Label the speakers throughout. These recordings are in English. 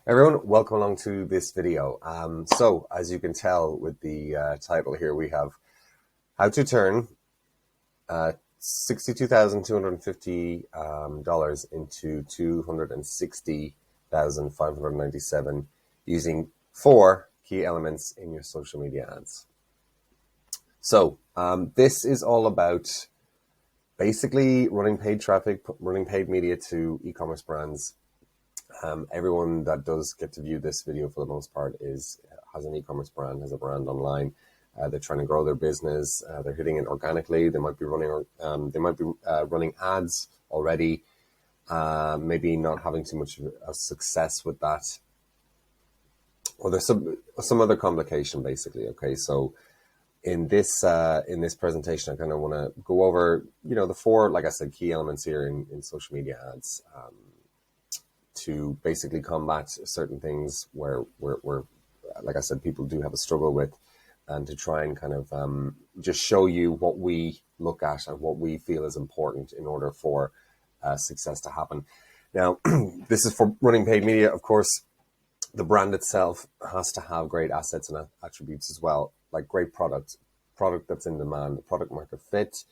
Speaker 1: Everyone, welcome along to this video. So as you can tell with the title here, we have how to turn $62,250 into $260,597 using 4 key elements in your social media ads. So this is all about basically running paid traffic, running paid media to e-commerce brands. Everyone that does get to view this video for the most part has an e-commerce brand, has a brand online. They're trying to grow their business. They're hitting it organically. They might be running running ads already. Maybe not having too much of a success with that. Or there's some other complication basically. Okay, so in this presentation, I kind of want to go over the 4, like I said, key elements here in social media ads. To basically combat certain things where like I said, people do have a struggle with, and to try and kind of just show you what we look at and what we feel is important in order for success to happen. Now, this is for running paid media. Of course, the brand itself has to have great assets and attributes as well, like great product that's in demand, product market fit.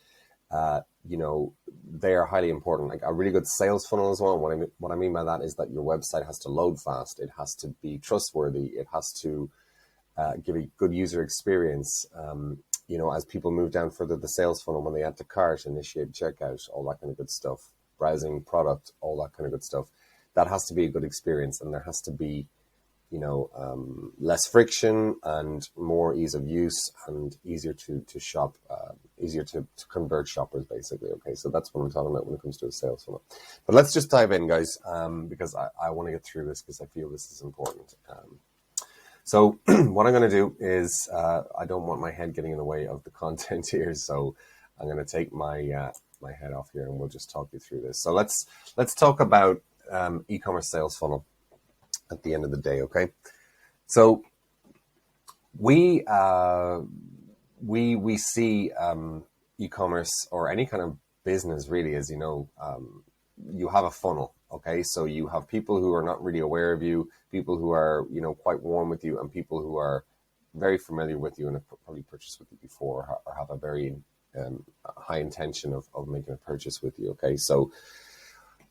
Speaker 1: They are highly important. Like a really good sales funnel as well. What I mean by that is that your website has to load fast. It has to be trustworthy. It has to give a good user experience. As people move down further the sales funnel, when they add to cart, initiate checkout, all that kind of good stuff, browsing product, all that kind of good stuff. That has to be a good experience, and there has to be less friction and more ease of use and easier to shop, easier to convert shoppers basically. Okay, so that's what I'm talking about when it comes to a sales funnel. But let's just dive in, guys, because I want to get through this because I feel this is important. So what I'm going to do is I don't want my head getting in the way of the content here, so I'm going to take my my head off here and we'll just talk you through this. So let's talk about e-commerce sales funnel at the end of the day. Okay, so we see e-commerce or any kind of business really as you have a funnel. Okay, so you have people who are not really aware of you, people who are quite warm with you, and people who are very familiar with you and have probably purchased with you before or have a very high intention of making a purchase with you. Okay, so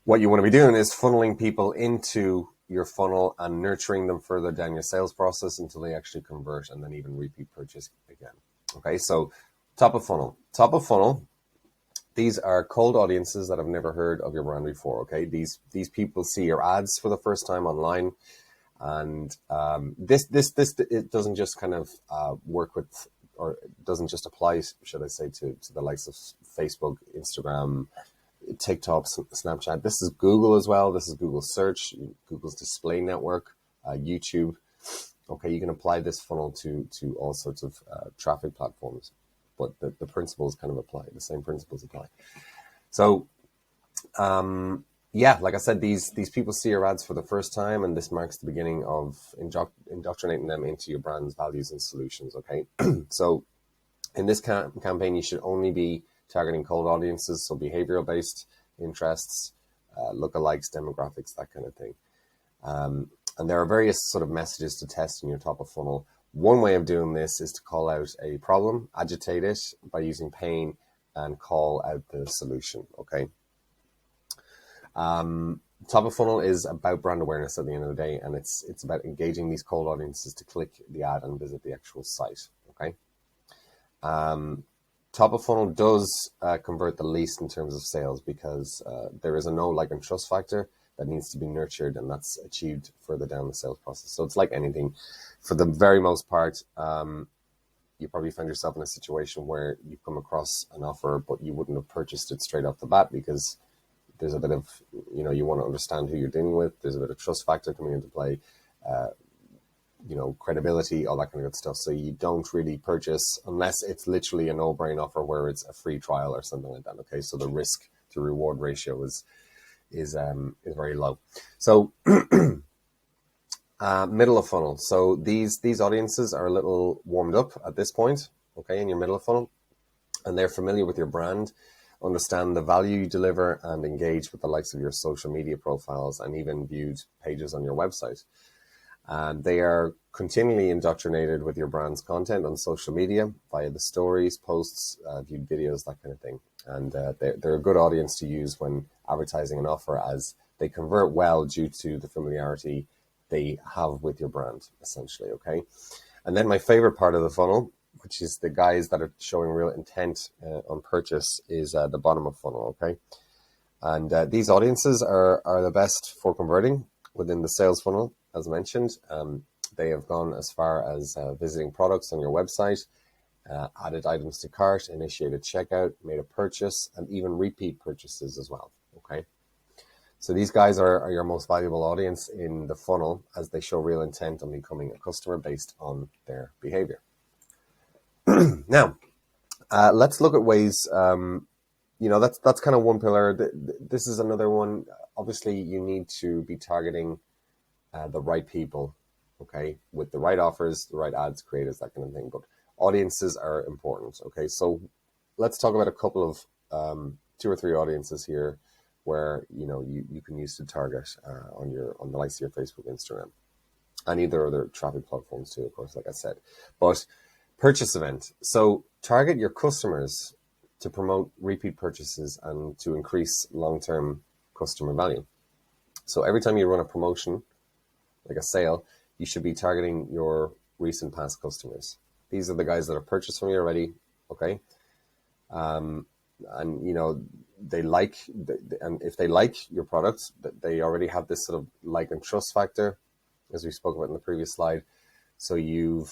Speaker 1: what you want to be doing is funneling people into your funnel and nurturing them further down your sales process until they actually convert and then even repeat purchase again. Okay, so top of funnel. These are cold audiences that have never heard of your brand before. Okay, these people see your ads for the first time online, and this it doesn't just kind of work with, or it doesn't just apply, should I say, to the likes of Facebook, Instagram, TikTok, Snapchat. This is Google as well. This is Google search, Google's display network, YouTube. Okay, you can apply this funnel to all sorts of traffic platforms, but the principles kind of apply. The same principles apply. So, like I said, these people see your ads for the first time, and this marks the beginning of indoctrinating them into your brand's values and solutions. Okay, so in this campaign, you should only be targeting cold audiences, so behavioral-based interests, lookalikes, demographics, that kind of thing. And there are various sort of messages to test in your top of funnel. One way of doing this is to call out a problem, agitate it by using pain, and call out the solution. Okay. Top of funnel is about brand awareness at the end of the day, and it's about engaging these cold audiences to click the ad and visit the actual site. Okay. Top of funnel does convert the least in terms of sales because there is a know, like, and trust factor that needs to be nurtured, and that's achieved further down the sales process. So it's like anything. For the very most part, you probably find yourself in a situation where you come across an offer, but you wouldn't have purchased it straight off the bat because there's a bit of, you want to understand who you're dealing with. There's a bit of trust factor coming into play. Credibility, all that kind of good stuff. So you don't really purchase unless it's literally a no-brain offer where it's a free trial or something like that. Okay, so the risk to reward ratio is very low. So middle of funnel. So these audiences are a little warmed up at this point. Okay, in your middle of funnel, and they're familiar with your brand, understand the value you deliver, and engage with the likes of your social media profiles and even viewed pages on your website. They are continually indoctrinated with your brand's content on social media via the stories, posts, viewed videos, that kind of thing. And they're a good audience to use when advertising an offer, as they convert well due to the familiarity they have with your brand, essentially, okay? And then my favorite part of the funnel, which is the guys that are showing real intent on purchase, is the bottom of funnel, okay? And these audiences are the best for converting within the sales funnel, as mentioned. They have gone as far as visiting products on your website, added items to cart, initiated checkout, made a purchase, and even repeat purchases as well, okay? So these guys are your most valuable audience in the funnel, as they show real intent on becoming a customer based on their behavior. Now, let's look at ways, that's kind of one pillar. This is another one. Obviously, you need to be targeting the right people, okay, with the right offers, the right ads, creators, that kind of thing. But audiences are important, okay? So let's talk about a couple of 2 or 3 audiences here where you can use to target on the likes of your Facebook, Instagram, and either other traffic platforms too, of course, like I said. But purchase event. So target your customers to promote repeat purchases and to increase long-term customer value. So every time you run a promotion, like a sale, you should be targeting your recent past customers. These are the guys that have purchased from you already, okay? And they like, and if they like your product, they already have this sort of like and trust factor, as we spoke about in the previous slide. So you're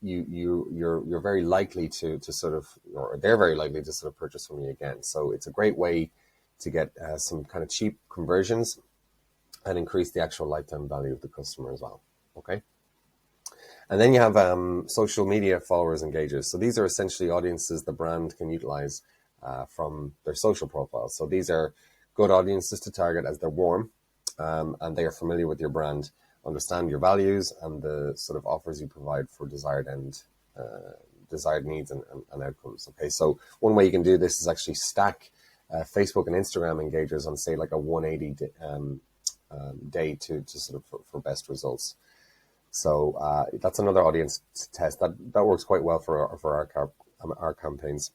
Speaker 1: very likely to sort of, or they're very likely to sort of purchase from you again. So it's a great way to get some kind of cheap conversions and increase the actual lifetime value of the customer as well, okay? And then you have social media followers, engagers. So these are essentially audiences the brand can utilize from their social profiles. So these are good audiences to target, as they're warm and they are familiar with your brand, understand your values and the sort of offers you provide for desired needs and outcomes. Okay, so one way you can do this is actually stack Facebook and Instagram engagers on, say, like a 180 day to sort of for best results. So that's another audience to test. That works quite well for our campaigns.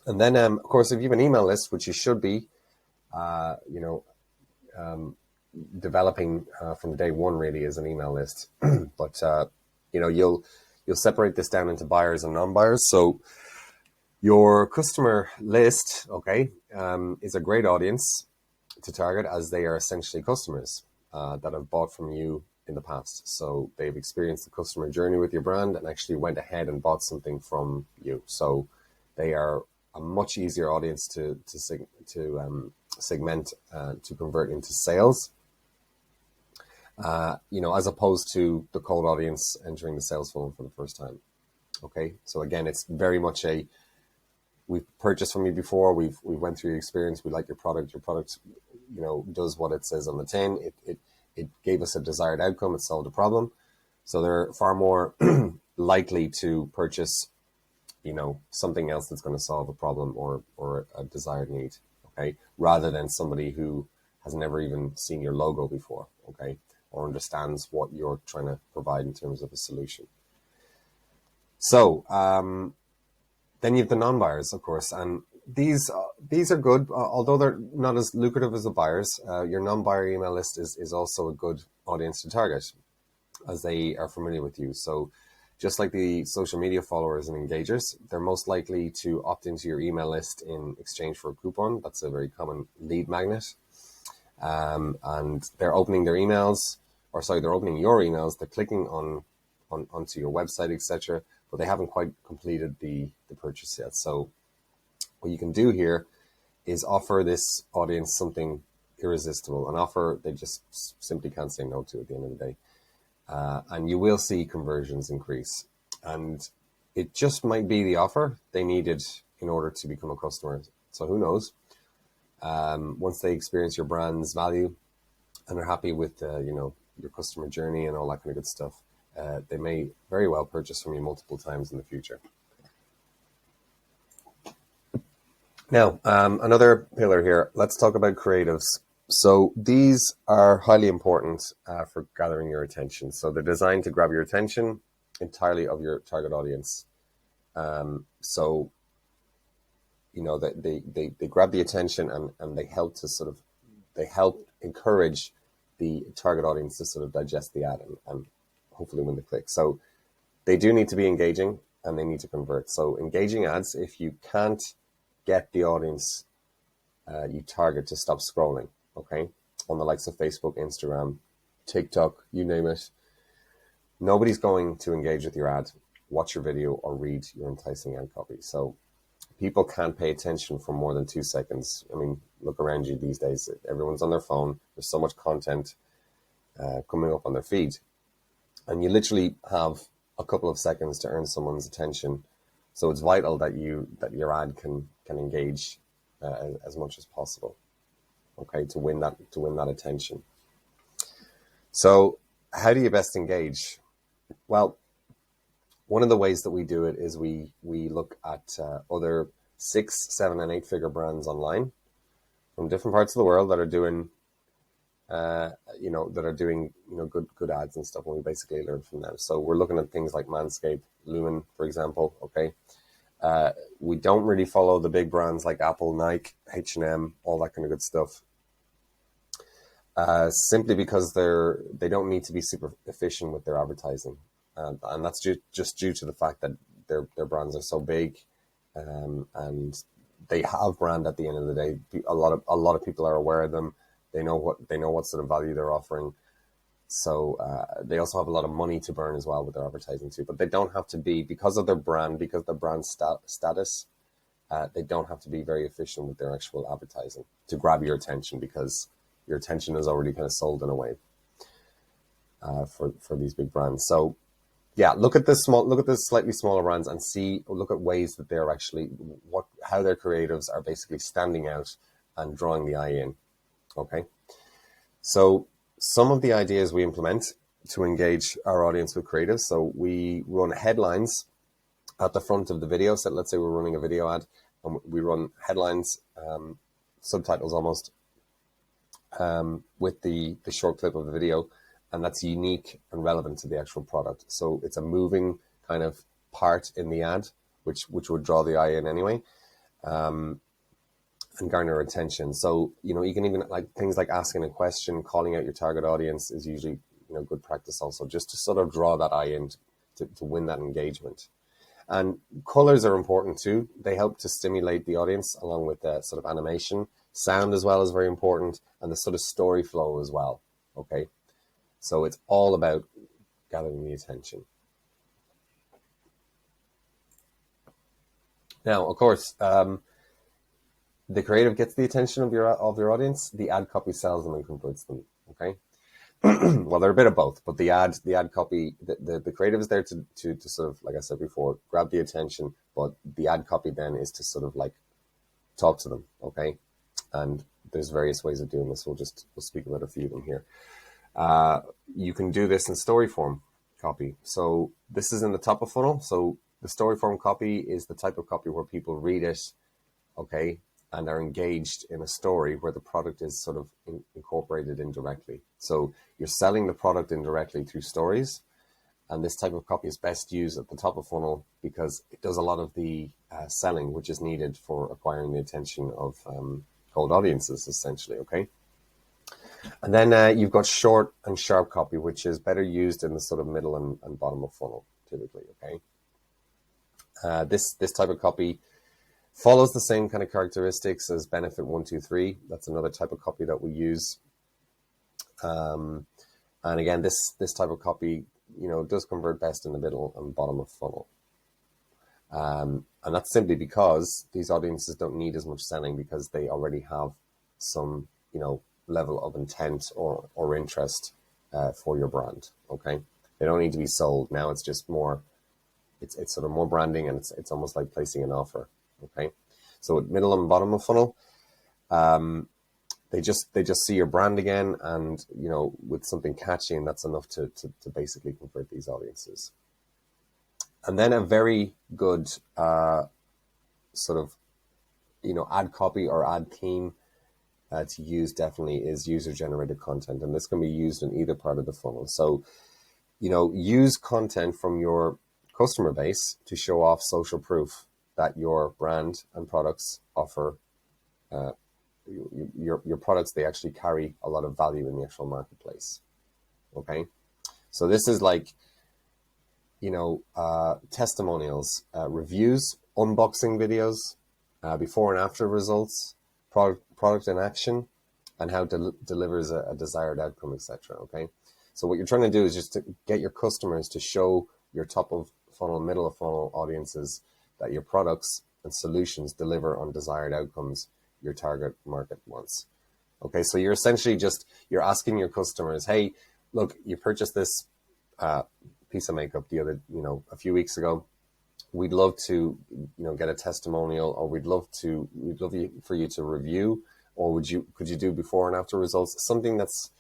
Speaker 1: And then, of course, if you have an email list, which you should be, developing from day one, really, is an email list. But you'll separate this down into buyers and non-buyers. So your customer list, okay, is a great audience to target, as they are essentially customers that have bought from you in the past. So they've experienced the customer journey with your brand and actually went ahead and bought something from you. So they are a much easier audience to segment to convert into sales. As opposed to the cold audience entering the sales funnel for the first time. Okay, so again, it's very much we've purchased from you before, we went through your experience, we like your product does what it says on the tin, it gave us a desired outcome, it solved a problem. So they're far more likely to purchase, something else that's going to solve a problem or a desired need, okay, rather than somebody who has never even seen your logo before, okay, or understands what you're trying to provide in terms of a solution. So then you have the non-buyers, of course, and these are good, although they're not as lucrative as the buyers. Your non-buyer email list is also a good audience to target, as they are familiar with you. So just like the social media followers and engagers, they're most likely to opt into your email list in exchange for a coupon. That's a very common lead magnet. And they're opening their emails, they're opening your emails, they're clicking onto your website, etc., but they haven't quite completed the purchase yet. So what you can do here is offer this audience something irresistible, an offer they just simply can't say no to at the end of the day. And you will see conversions increase. And it just might be the offer they needed in order to become a customer. So who knows? Once they experience your brand's value and are happy with your customer journey and all that kind of good stuff, they may very well purchase from you multiple times in the future. Now, another pillar here, let's talk about creatives. So these are highly important for gathering your attention. So they're designed to grab your attention entirely of your target audience. So, you know, they grab the attention and they help to they help encourage the target audience to sort of digest the ad and hopefully win the click. So they do need to be engaging and they need to convert. So engaging ads, if you can't get the audience you target to stop scrolling, okay, on the likes of Facebook, Instagram, TikTok, you name it, nobody's going to engage with your ad, watch your video, or read your enticing ad copy. So people can't pay attention for more than 2 seconds. I mean, look around you these days. Everyone's on their phone. There's so much content coming up on their feed. And you literally have a couple of seconds to earn someone's attention. So it's vital that your ad can engage as much as possible, okay, to win that attention. So how do you best engage? Well, one of the ways that we do it is we look at other 6, 7, and 8 figure brands online from different parts of the world that are doing, good ads and stuff. And we basically learn from them. So we're looking at things like Manscaped, Lumen, for example. Okay, we don't really follow the big brands like Apple, Nike, H&M, all that kind of good stuff. Simply because they don't need to be super efficient with their advertising. And that's just due to the fact that their brands are so big, and they have brand at the end of the day. A lot of people are aware of them. They know what sort of value they're offering. So they also have a lot of money to burn as well with their advertising too. But they don't have to be, because of their brand, because of their brand status. They don't have to be very efficient with their actual advertising to grab your attention, because your attention is already kind of sold in a way for these big brands. So yeah, look at the slightly smaller brands and look at ways that they're actually how their creatives are basically standing out and drawing the eye in. Okay, so some of the ideas we implement to engage our audience with creatives. So we run headlines at the front of the video. So let's say we're running a video ad and we run headlines, subtitles almost, with the short clip of the video, and that's unique and relevant to the actual product. So it's a moving kind of part in the ad, which would draw the eye in anyway, and garner attention. So, you know, you can even like things like asking a question, calling out your target audience is usually, you know, good practice also, just to sort of draw that eye in to win that engagement. And colors are important too. They help to stimulate the audience, along with sort of animation. Sound as well is very important, and the sort of story flow as well. Okay, so it's all about gathering the attention. Now, of course, the creative gets the attention of your audience. The ad copy sells them and converts them. Okay, well, they're a bit of both, but the ad copy, the creative is there to sort of, like I said before, grab the attention, but the ad copy then is to sort of like talk to them. Okay, and there's various ways of doing this. We'll speak about a few of them here. You can do this in story form copy. So this is in the top of funnel. So the story form copy is the type of copy where people read it, okay, and are engaged in a story where the product is sort of incorporated indirectly. So you're selling the product indirectly through stories. And this type of copy is best used at the top of funnel because it does a lot of the selling, which is needed for acquiring the attention of cold audiences, essentially, okay? And then you've got short and sharp copy, which is better used in the sort of middle and bottom of funnel, typically, okay? This type of copy follows the same kind of characteristics as benefit 1, 2, 3. That's another type of copy that we use. And again, this type of copy, you know, does convert best in the middle and bottom of funnel. And that's simply because these audiences don't need as much selling because they already have some, you know, level of intent or interest for your brand, okay? They don't need to be sold. Now it's just more, it's sort of more branding, and it's almost like placing an offer, okay? So at middle and bottom of funnel, they just see your brand again, and, you know, with something catchy, and that's enough to basically convert these audiences. And then a very good sort of, you know, ad copy or ad theme to use definitely is user-generated content, and this can be used in either part of the funnel. So, use content from your customer base to show off social proof that your brand and products offer. Your products, they actually carry a lot of value in the actual marketplace. Okay, so this is like, testimonials, reviews, unboxing videos, before and after results, product in action, and how it delivers a desired outcome, etc. Okay, so what you're trying to do is just to get your customers to show your top of funnel, middle of funnel audiences that your products and solutions deliver on desired outcomes your target market wants. Okay, so you're essentially you're asking your customers, hey, look, you purchased this piece of makeup a few weeks ago. We'd love to, get a testimonial, or we'd love for you to review, or could you do before and after results, something that's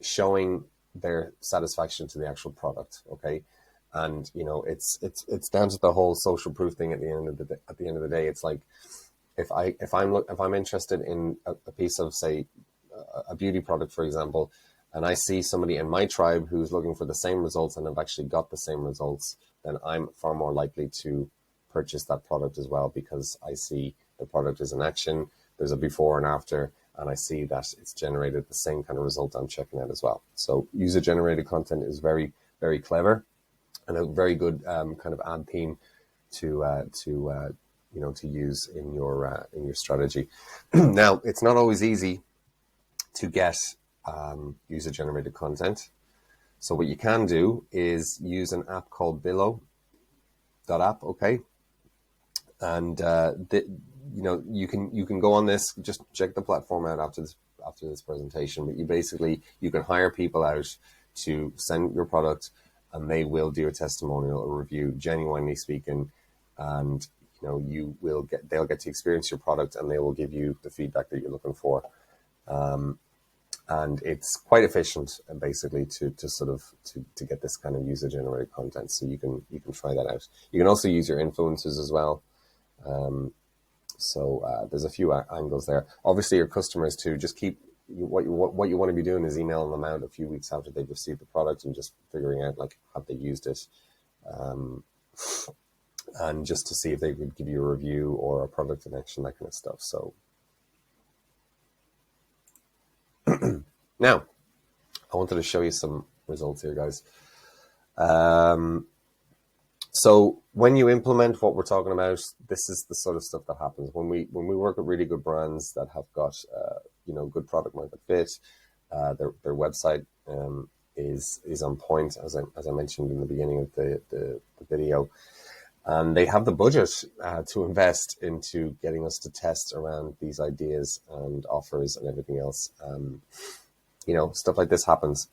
Speaker 1: showing their satisfaction to the actual product. Okay, and it's down to the whole social proof thing. At the end of the day, it's like, if I'm interested in a piece of, say, a beauty product, for example, and I see somebody in my tribe who's looking for the same results and have actually got the same results, then I'm far more likely to purchase that product as well, because I see the product is in action, there's a before and after, and I see that it's generated the same kind of result I'm checking out as well. So user-generated content is very, very clever, and a very good kind of ad theme to use in your strategy. Now, it's not always easy to get user-generated content. So what you can do is use an app called Billo.app, okay? And you can go on this, just check the platform out after this presentation. But you can hire people out to send your product, and they will do a testimonial, a review, genuinely speaking, and they'll get to experience your product, and they will give you the feedback that you're looking for. And it's quite efficient, basically, to get this kind of user-generated content. So you can try that out. You can also use your influencers as well. So there's a few angles there. Obviously, your customers too. Just keep what you want to be doing is emailing them out a few weeks after they've received the product, and just figuring out, like, have they used it, and just to see if they could give you a review or a product in action, that kind of stuff. So. Now, I wanted to show you some results here, guys. So when you implement what we're talking about, this is the sort of stuff that happens when we work with really good brands that have got good product market fit. Their website is on point, as I mentioned in the beginning of the video. And they have the budget to invest into getting us to test around these ideas and offers and everything else. Stuff like this happens.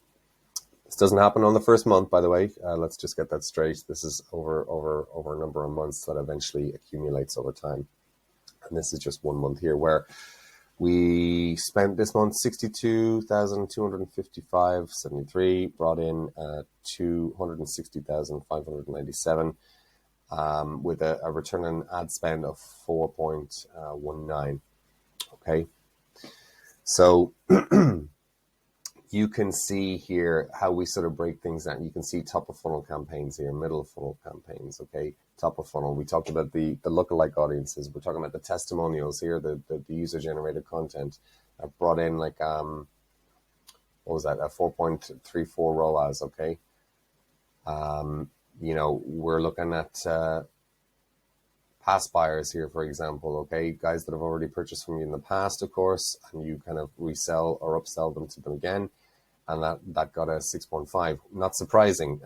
Speaker 1: This doesn't happen on the first month, by the way. Let's just get that straight. This is over a number of months that eventually accumulates over time. And this is just 1 month here, where we spent this month $62,255.73, brought in $260,597. With a return on ad spend of 4.19. Okay, so you can see here how we sort of break things down. You can see top of funnel campaigns here, middle of funnel campaigns. Okay, top of funnel. We talked about the lookalike audiences. We're talking about the testimonials here, the user generated content. I've brought in like what was that? A 4.34 ROAS. Okay. We're looking at past buyers here, for example, okay, guys that have already purchased from you in the past, of course, and you kind of resell or upsell them to them again, and that got a 6.5. Not surprising.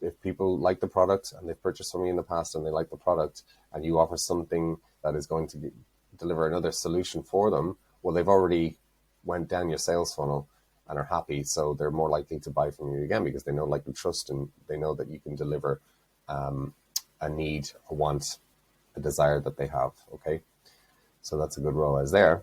Speaker 1: If people like the product and they've purchased from you in the past and they like the product, and you offer something that is going to deliver another solution for them, well, they've already went down your sales funnel and are happy, so they're more likely to buy from you again, because they know, like, and trust, and they know that you can deliver a need, a want, a desire that they have. Okay, so that's a good ROAS there.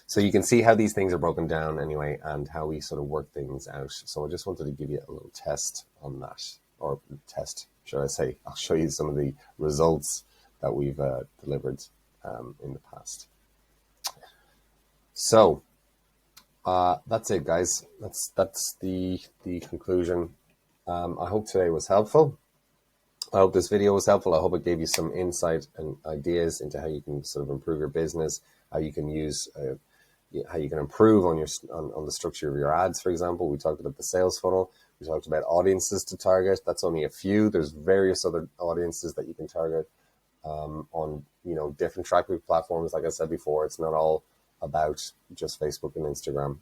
Speaker 1: So you can see how these things are broken down anyway, and how we sort of work things out. So I just wanted to give you a little test on that, or test, should I say. I'll show you some of the results that we've delivered in the past. So that's it, guys. That's the conclusion. I hope today was helpful. I hope this video was helpful. I hope it gave you some insight and ideas into how you can sort of improve your business, how you can use, how you can improve on your on the structure of your ads. For example, we talked about the sales funnel. We talked about audiences to target. That's only a few. There's various other audiences that you can target on different tracking platforms. Like I said before, it's not all about just Facebook and Instagram.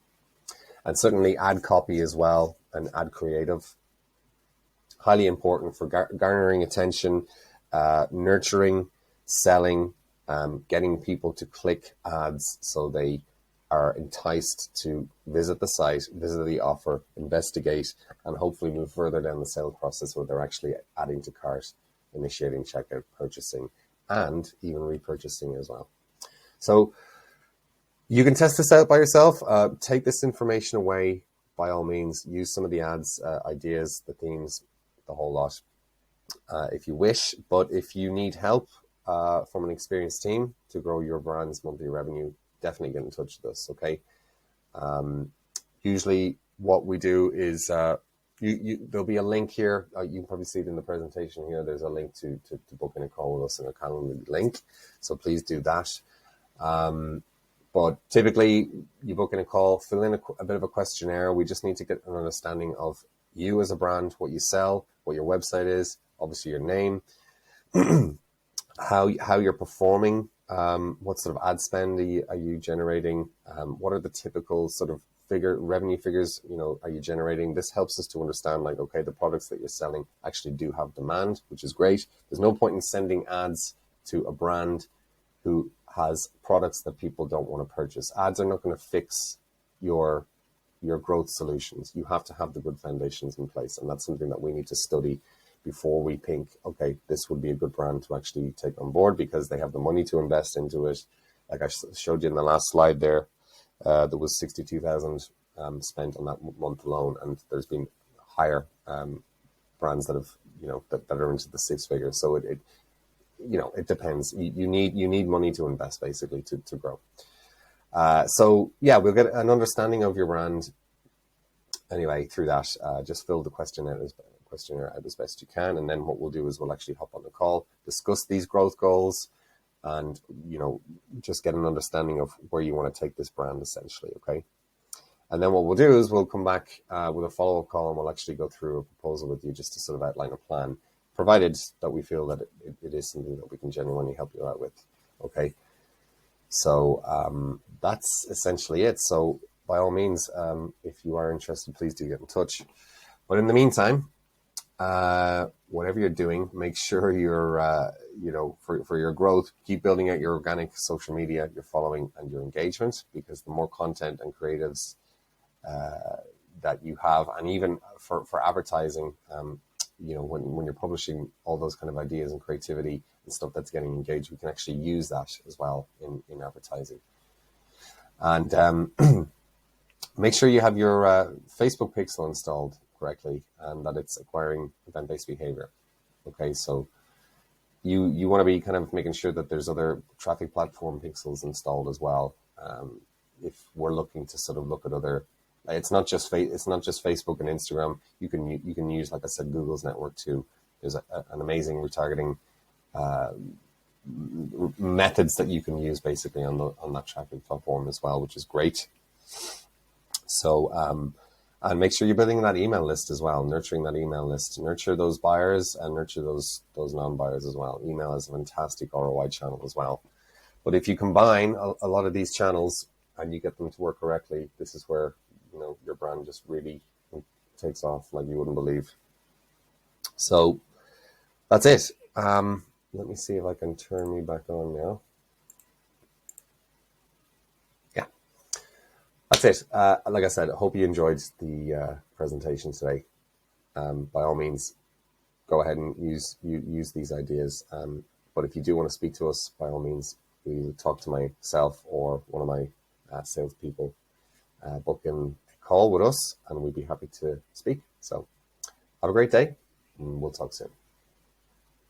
Speaker 1: And certainly ad copy as well and ad creative. Highly important for garnering attention, nurturing, selling, getting people to click ads so they are enticed to visit the site, visit the offer, investigate, and hopefully move further down the sale process where they're actually adding to cart, initiating checkout, purchasing, and even repurchasing as well. So you can test this out by yourself. Take this information away by all means. Use some of the ads, ideas, the themes, the whole lot, if you wish. But if you need help from an experienced team to grow your brand's monthly revenue, definitely get in touch with us, okay? Usually what we do is there'll be a link here. You can probably see it in the presentation here. There's a link to book in a call with us in a calendar link. So please do that. But typically you book in a call, fill in a bit of a questionnaire. We just need to get an understanding of you as a brand, what you sell, what your website is, obviously your name, how you're performing, what sort of ad spend are you generating, what are the typical sort of revenue figures, are you generating? This helps us to understand, like, okay, the products that you're selling actually do have demand, which is great. There's no point in sending ads to a brand who has products that people don't want to purchase. Ads are not going to fix your growth solutions. You have to have the good foundations in place, and that's something that we need to study before we think, okay, this would be a good brand to actually take on board because they have the money to invest into it. Like I showed you in the last slide there, there was 62,000 spent on that month alone, and there's been higher brands that have that are into the six figures. So it depends. You need money to invest basically to grow. So yeah, we'll get an understanding of your brand anyway through that. Just fill the questionnaire out as best you can, and then what we'll do is we'll actually hop on the call, discuss these growth goals, and just get an understanding of where you want to take this brand essentially. Okay, and then what we'll do is we'll come back with a follow-up call, and we'll actually go through a proposal with you just to sort of outline a plan, provided that we feel that it is something that we can genuinely help you out with. Okay, so that's essentially it. So by all means, if you are interested, please do get in touch. But in the meantime, whatever you're doing, make sure you're, for your growth, keep building out your organic social media, your following, and your engagement, because the more content and creatives that you have, and even for advertising, when you're publishing all those kind of ideas and creativity and stuff that's getting engaged, we can actually use that as well in advertising. And make sure you have your Facebook pixel installed correctly and that it's acquiring event-based behavior. Okay, so you want to be kind of making sure that there's other traffic platform pixels installed as well. If we're looking to sort of look at other, it's not just Facebook and Instagram. You can use, like I said, Google's network too. There's an amazing retargeting methods that you can use basically on that traffic platform as well, which is great. So and make sure you're building that email list as well, nurturing that email list, nurture those buyers and nurture those non-buyers as well. Email is a fantastic ROI channel as well. But if you combine a lot of these channels and you get them to work correctly, this is where your brand just really takes off like you wouldn't believe. So that's it. Let me see if I can turn me back on now. Yeah, that's it. Like I said, I hope you enjoyed the presentation today. By all means, go ahead and use these ideas. But if you do want to speak to us, by all means, you talk to myself or one of my salespeople. Book in a call with us, and we'd be happy to speak. So have a great day, and we'll talk soon.